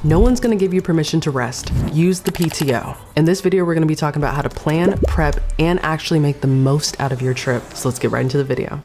No one's gonna give you permission to rest. Use the PTO. In this video, we're gonna be talking about how to plan, prep, and actually make the most out of your trip. So let's get right into the video.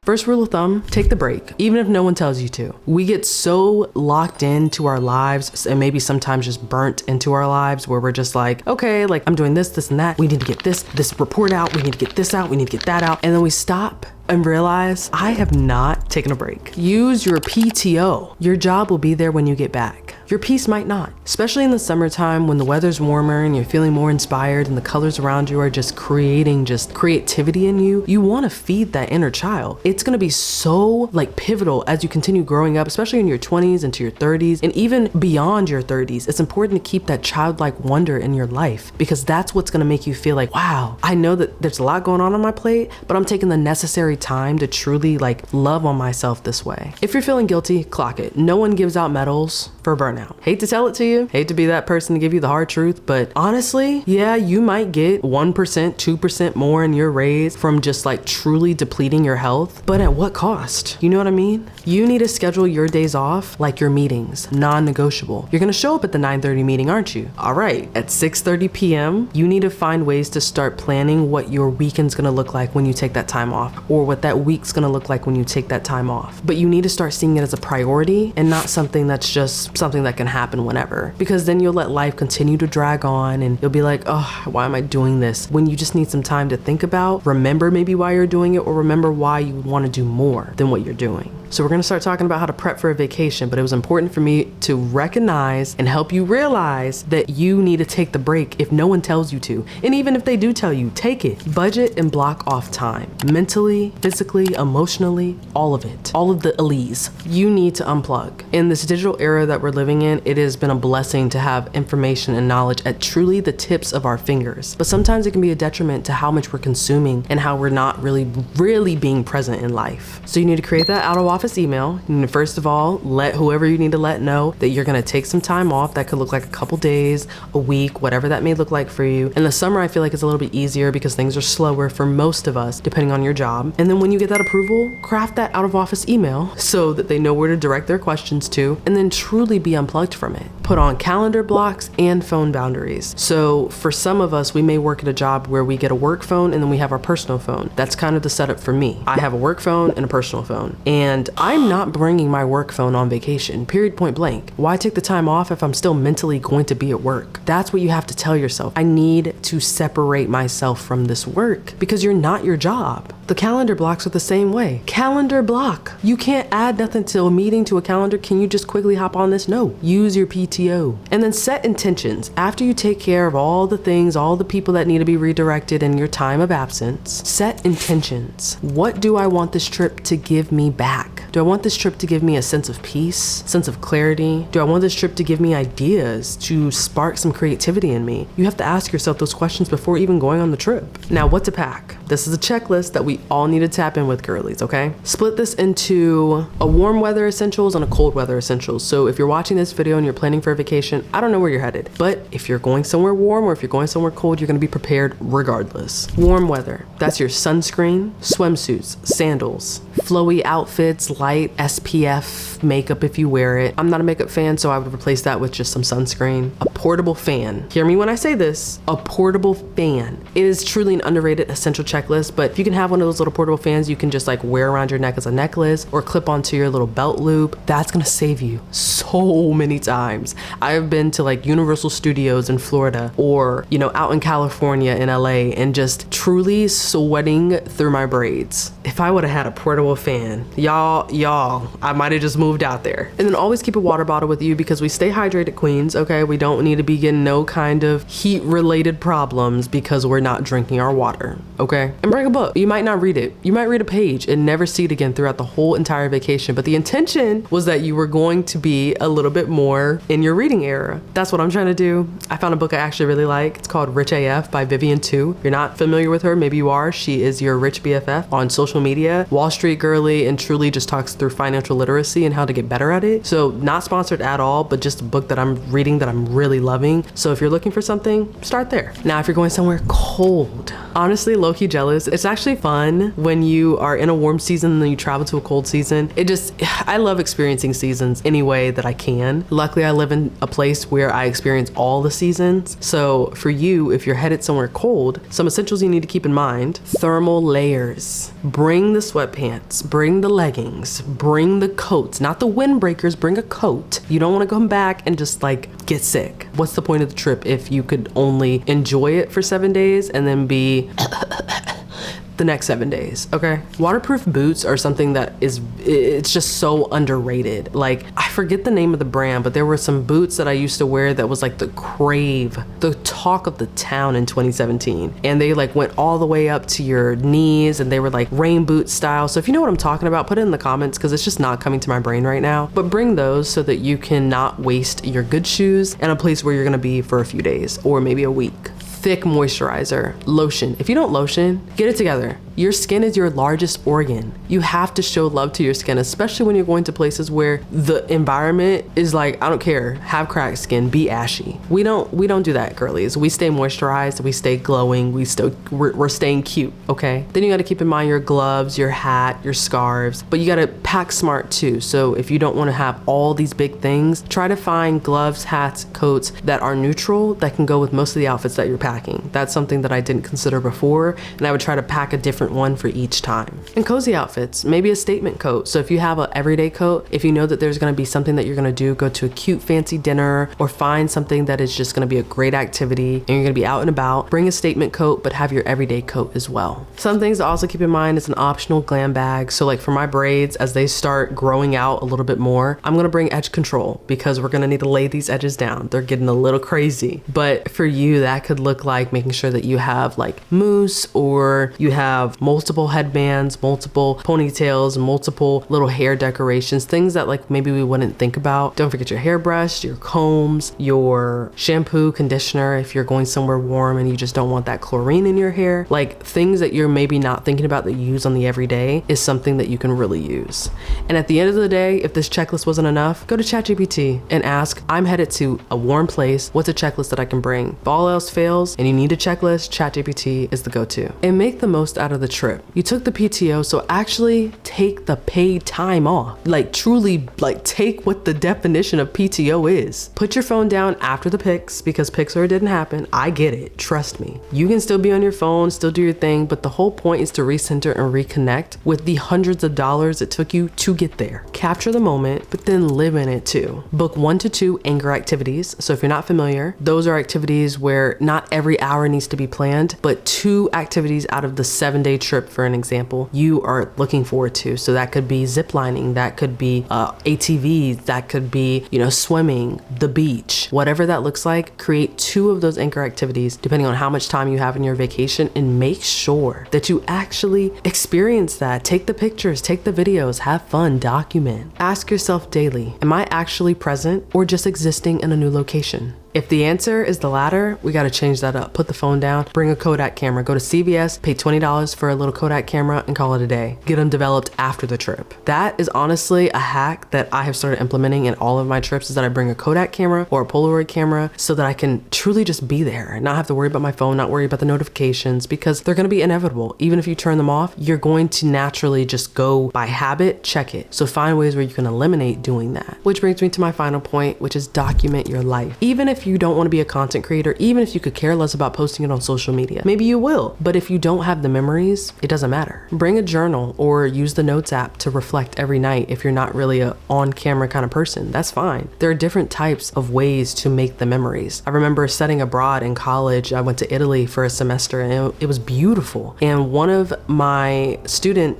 First rule of thumb, take the break, even if no one tells you to. We get so locked into our lives and maybe sometimes just burnt into our lives where we're just like, okay, like I'm doing this, this, and that. We need to get this report out. We need to get this out. We need to get that out. And then we stop and realize I have not taken a break. Use your PTO. Your job will be there when you get back. Your peace might not, especially in the summertime when the weather's warmer and you're feeling more inspired and the colors around you are just creating just creativity in you. You want to feed that inner child. It's going to be so pivotal as you continue growing up, especially in your 20s into your 30s and even beyond your 30s. It's important to keep that childlike wonder in your life because that's what's going to make you feel like, wow, I know that there's a lot going on my plate, but I'm taking the necessary time to truly love on myself this way. If you're feeling guilty, clock it. No one gives out medals for burnout. Hate to tell it to you, hate to be that person to give you the hard truth, but honestly, yeah, you might get 1%, 2% more in your raise from just truly depleting your health, but at what cost? You know what I mean? You need to schedule your days off like your meetings, non-negotiable. You're gonna show up at the 9:30 meeting, aren't you? All right, at 6:30 p.m., you need to find ways to start planning what your weekend's gonna look like when you take that time off, or what that week's gonna look like when you take that time off. But you need to start seeing it as a priority and not something that's just something that can happen whenever, because then you'll let life continue to drag on and you'll be like, oh, why am I doing this? When you just need some time to think about, remember maybe why you're doing it, or remember why you want to do more than what you're doing. So we're going to start talking about how to prep for a vacation, but it was important for me to recognize and help you realize that you need to take the break if no one tells you to. And even if they do tell you, take it. Budget and block off time. Mentally, physically, emotionally, all of it. All of the Elise. You need to unplug. In this digital era that we're living in, it has been a blessing to have information and knowledge at truly the tips of our fingers. But sometimes it can be a detriment to how much we're consuming and how we're not really being present in life. So you need to create that out of office email. You need to first of all, let whoever you need to let know that you're gonna take some time off. That could look like a couple days, a week, whatever that may look like for you. In the summer, I feel like it's a little bit easier because things are slower for most of us, depending on your job. And then when you get that approval, craft that out of office email so that they know where to direct their questions to, and then truly be unplugged from it. Put on calendar blocks and phone boundaries. So for some of us, we may work at a job where we get a work phone and then we have our personal phone. That's kind of the setup for me. I have a work phone and a personal phone. And I'm not bringing my work phone on vacation, period, point blank. Why take the time off if I'm still mentally going to be at work? That's what you have to tell yourself. I need to separate myself from this work because you're not your job. The calendar blocks are the same way. Calendar block. You can't add nothing to a meeting to a calendar. Can you just quickly hop on this? No. Use your PTO. And then set intentions. After you take care of all the things, all the people that need to be redirected in your time of absence, set intentions. What do I want this trip to give me back? Do I want this trip to give me a sense of peace, sense of clarity? Do I want this trip to give me ideas, to spark some creativity in me? You have to ask yourself those questions before even going on the trip. Now, what to pack? This is a checklist that we all need to tap in with, girlies, okay? Split this into a warm weather essentials and a cold weather essentials. So if you're watching this video and you're planning for a vacation, I don't know where you're headed, but if you're going somewhere warm or if you're going somewhere cold, you're gonna be prepared regardless. Warm weather, that's your sunscreen, swimsuits, sandals, flowy outfits, light SPF makeup if you wear it. I'm not a makeup fan, so I would replace that with just some sunscreen. A portable fan. Hear me when I say this, a portable fan. It is truly an underrated essential checklist, but if you can have one of those little portable fans you can just wear around your neck as a necklace or clip onto your little belt loop, that's gonna save you so many times. I've been to Universal Studios in Florida or, out in California in LA and just truly sweating through my braids. If I would have had a portable fan, y'all, I might have just moved out there. And then always keep a water bottle with you because we stay hydrated, queens, okay? We don't need to be getting no kind of heat-related problems because we're not drinking our water, okay? And bring a book. You might not read it. You might read a page and never see it again throughout the whole entire vacation, but the intention was that you were going to be a little bit more in your reading era. That's what I'm trying to do. I found a book I actually really like. It's called Rich AF by Vivian Tu. If you're not familiar with her, maybe you are. She is your rich BFF on social media, Wall Street girly, and truly just talks through financial literacy and how to get better at it. So not sponsored at all, but just a book that I'm reading that I'm really really loving. So if you're looking for something, start there. Now, if you're going somewhere cold, honestly, low-key jealous. It's actually fun when you are in a warm season and then you travel to a cold season. I love experiencing seasons any way that I can. Luckily, I live in a place where I experience all the seasons. So for you, if you're headed somewhere cold, some essentials you need to keep in mind: thermal layers. Bring the sweatpants, bring the leggings, bring the coats, not the windbreakers, bring a coat. You don't want to come back and just like get sick. What's the point of the trip if you could only enjoy it for 7 days and then be the next 7 days, okay? Waterproof boots are something that it's just so underrated. Like, I forget the name of the brand, but there were some boots that I used to wear that was like the crave, the talk of the town in 2017. And they like went all the way up to your knees and they were like rain boot style. So if you know what I'm talking about, put it in the comments because it's just not coming to my brain right now. But bring those so that you can not waste your good shoes in a place where you're gonna be for a few days or maybe a week. Thick moisturizer, lotion. If you don't lotion, get it together. Your skin is your largest organ. You have to show love to your skin, especially when you're going to places where the environment is like, I don't care, have cracked skin, be ashy. We don't do that, girlies. We stay moisturized, we stay glowing, we're staying cute, okay? Then you gotta keep in mind your gloves, your hat, your scarves, but you gotta pack smart too. So if you don't wanna have all these big things, try to find gloves, hats, coats that are neutral that can go with most of the outfits that you're packing. That's something that I didn't consider before, and I would try to pack a different one for each time. And cozy outfits, maybe a statement coat. So if you have an everyday coat, if you know that there's gonna be something that you're gonna do, go to a cute fancy dinner or find something that is just gonna be a great activity and you're gonna be out and about, bring a statement coat, but have your everyday coat as well. Some things to also keep in mind is an optional glam bag. So like for my braids, as they start growing out a little bit more, I'm gonna bring edge control because we're gonna need to lay these edges down. They're getting a little crazy. But for you, that could look like making sure that you have like mousse or you have multiple headbands, multiple ponytails, multiple little hair decorations, things that like maybe we wouldn't think about. Don't forget your hairbrush, your combs, your shampoo, conditioner if you're going somewhere warm and you just don't want that chlorine in your hair. Like things that you're maybe not thinking about that you use on the everyday is something that you can really use. And at the end of the day, if this checklist wasn't enough, go to ChatGPT and ask, I'm headed to a warm place, what's a checklist that I can bring? If all else fails and you need a checklist, ChatGPT is the go-to. And make the most out of the trip. You took the PTO, so actually take the paid time off. Like truly like take what the definition of PTO is. Put your phone down after the pics because Pixar didn't happen. I get it, trust me. You can still be on your phone, still do your thing, but the whole point is to recenter and reconnect with the hundreds of dollars it took you to get there. Capture the moment, but then live in it too. Book 1 to 2 anchor activities. So if you're not familiar, those are activities where not every hour needs to be planned, but 2 activities out of the 7-day trip, for an example, you are looking forward to. So that could be zip lining, that could be ATVs, that could be, swimming, the beach, whatever that looks like. Create 2 of those anchor activities depending on how much time you have in your vacation and make sure that you actually experience that. Take the pictures, take the videos, have fun, document. Ask yourself daily, am I actually present or just existing in a new location? If the answer is the latter, we gotta change that up. Put the phone down, bring a Kodak camera, go to CVS, pay $20 for a little Kodak camera and call it a day. Get them developed after the trip. That is honestly a hack that I have started implementing in all of my trips is that I bring a Kodak camera or a Polaroid camera so that I can truly just be there and not have to worry about my phone, not worry about the notifications because they're gonna be inevitable. Even if you turn them off, you're going to naturally just go by habit, check it. So find ways where you can eliminate doing that. Which brings me to my final point, which is document your life. Even if you don't want to be a content creator, even if you could care less about posting it on social media, maybe you will, but if you don't have the memories, it doesn't matter. Bring a journal or use the notes app to reflect every night if you're not really a on-camera kind of person. That's fine. There are different types of ways to make the memories. I remember studying abroad in college. I went to Italy for a semester and it was beautiful. And one of my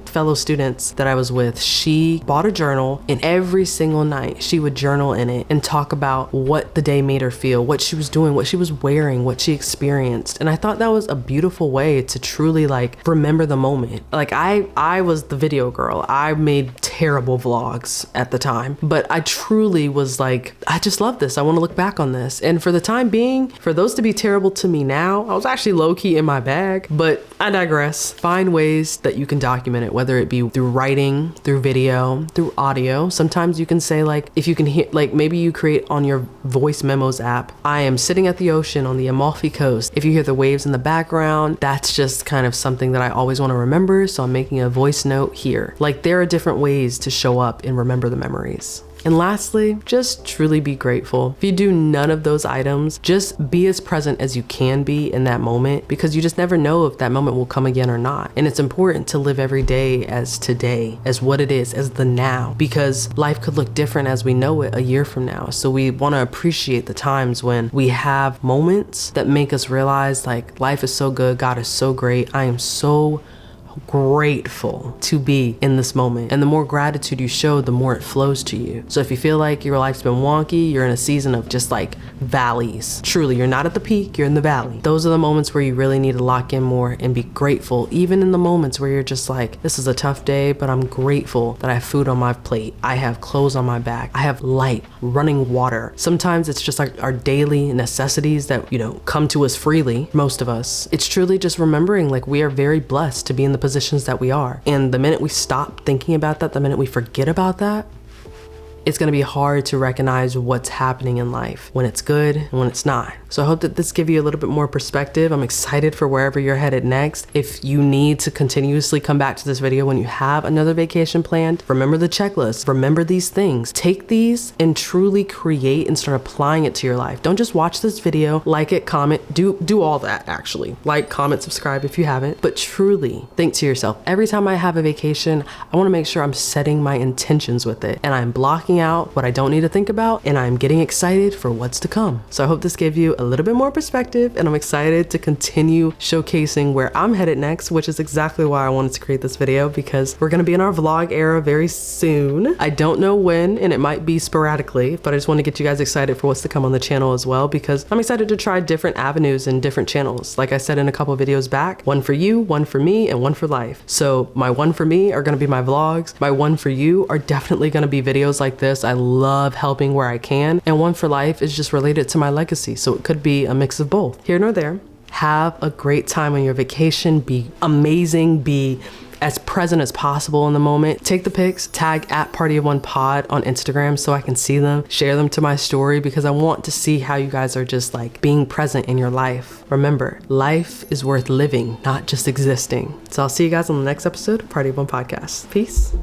fellow students that I was with, she bought a journal and every single night she would journal in it and talk about what the day made her feel, what she was doing, what she was wearing, what she experienced. And I thought that was a beautiful way to truly like remember the moment. Like I was the video girl. I made terrible vlogs at the time, but I truly was like, I just love this. I want to look back on this. And for the time being, for those to be terrible to me now, I was actually low-key in my bag, but I digress. Find ways that you can document it, whether it be through writing, through video, through audio. Sometimes you can say like, if you can hear, like maybe you create on your voice memos app map. I am sitting at the ocean on the Amalfi Coast. If you hear the waves in the background, that's just kind of something that I always want to remember, so I'm making a voice note here. Like, there are different ways to show up and remember the memories. And lastly, just truly be grateful. If you do none of those items, just be as present as you can be in that moment, because you just never know if that moment will come again or not. And it's important to live every day as today, as what it is, as the now, because life could look different as we know it a year from now. So we want to appreciate the times when we have moments that make us realize, like, life is so good, God is so great, I am so grateful to be in this moment. And the more gratitude you show, the more it flows to you. So if you feel like your life's been wonky, you're in a season of just like valleys. Truly, you're not at the peak, you're in the valley. Those are the moments where you really need to lock in more and be grateful, even in the moments where you're just like, this is a tough day, but I'm grateful that I have food on my plate, I have clothes on my back, I have light, running water. Sometimes it's just like our daily necessities that, come to us freely, most of us. It's truly just remembering, like, we are very blessed to be in the positions that we are. And the minute we stop thinking about that, the minute we forget about that, it's going to be hard to recognize what's happening in life, when it's good and when it's not. So I hope that this gives you a little bit more perspective. I'm excited for wherever you're headed next. If you need to continuously come back to this video when you have another vacation planned, remember the checklist, remember these things, take these and truly create and start applying it to your life. Don't just watch this video, like it, comment, do all that actually. Like, comment, subscribe if you haven't, but truly think to yourself, every time I have a vacation, I want to make sure I'm setting my intentions with it and I'm blocking out what I don't need to think about, and I'm getting excited for what's to come. So I hope this gave you a little bit more perspective, and I'm excited to continue showcasing where I'm headed next, which is exactly why I wanted to create this video, because we're gonna be in our vlog era very soon. I don't know when, and it might be sporadically, but I just want to get you guys excited for what's to come on the channel as well, because I'm excited to try different avenues and different channels. Like I said in a couple of videos back, one for you, one for me, and one for life. So my one for me are gonna be my vlogs. My one for you are definitely gonna be videos like this. I love helping where I can. And one for life is just related to my legacy. So it could be a mix of both, here nor there. Have a great time on your vacation. Be amazing. Be as present as possible in the moment. Take the pics, tag @PartyOfOnePod on Instagram so I can see them, share them to my story, because I want to see how you guys are just like being present in your life. Remember, life is worth living, not just existing. So I'll see you guys on the next episode of Party of One Podcast. Peace.